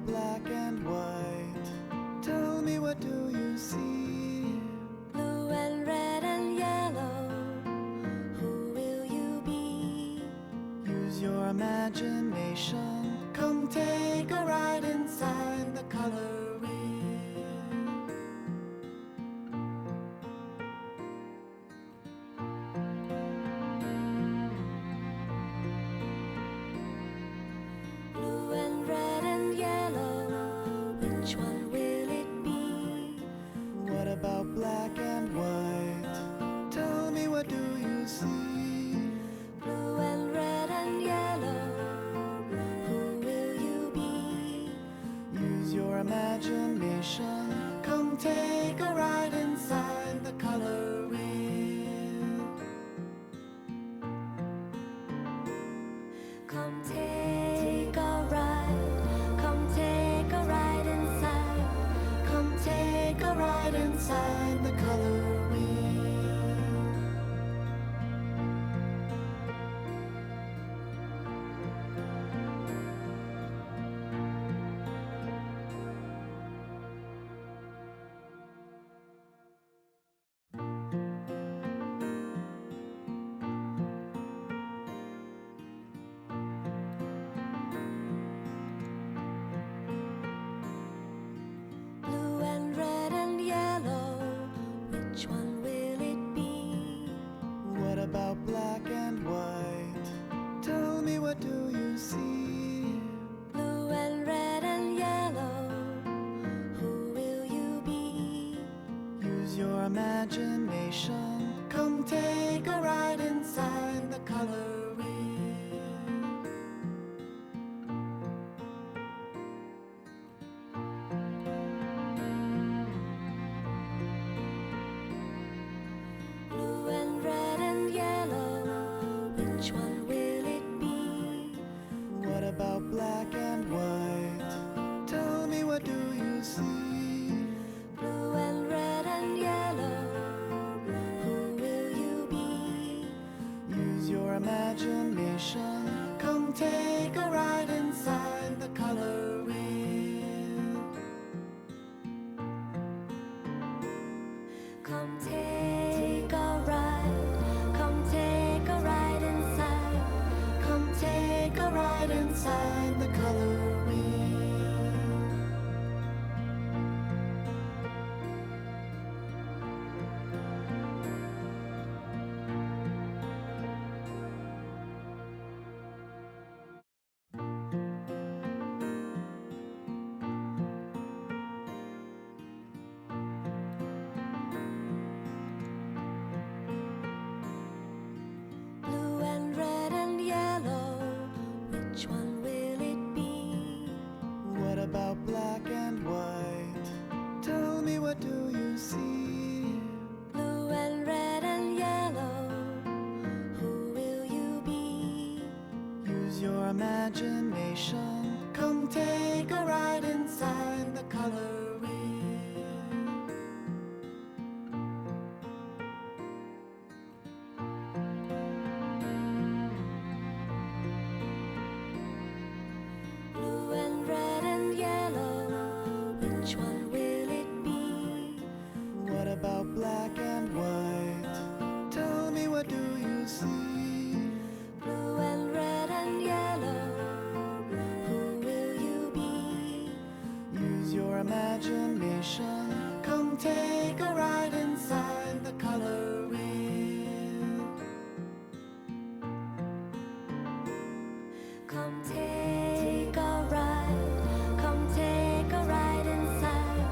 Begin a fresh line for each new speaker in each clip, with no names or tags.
about black and white? Tell me, what do you see?
Blue and red and yellow, who will you be?
Use your imagination. Come take a ride inside the color wheel.
Blue and red and yellow, which one will it be?
What about black and white? Tell me, what do you see?
Blue and red and yellow, who will you be?
Use your imagination. Come take a ride inside the color wheel.
Come take a ride, come take a ride inside, come take a ride inside the color wheel. Blue and red and yellow, which one will it be?
What about black and white? Tell me, what do you see?
Blue and red and yellow, who will you be?
Use your imagination. Come take a ride inside the color wheel.
Blue and red and yellow, which one will it be?
What about black and white? Tell me, what do you see?
Blue and red and yellow, who will you be?
Use your imagination. Come take a ride inside the color wheel.
Come take a ride, come take a ride inside, come take a ride inside the color wheel. Blue and red and yellow, which one will it be?
What about black and white? Tell me, what do you see?
Blue and red and yellow, who will you be?
Use your imagination. Come take a ride inside the color wheel.
Blue and red and yellow, which one will it be?
What about black and white? Tell me, what do you see?
Blue and red and yellow, who will you be?
Use your imagination. Come take a ride inside the color wheel.
Come take a ride, come take a ride inside,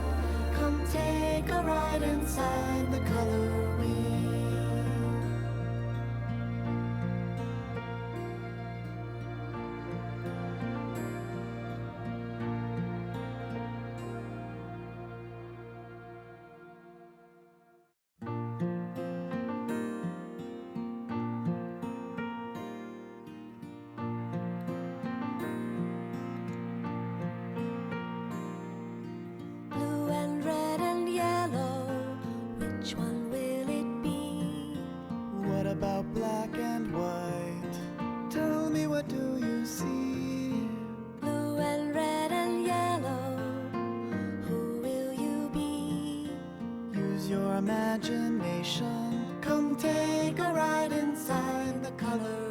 come take a ride inside the color wheel. Blue and red and yellow, which one will
imagination. Come take a ride inside the color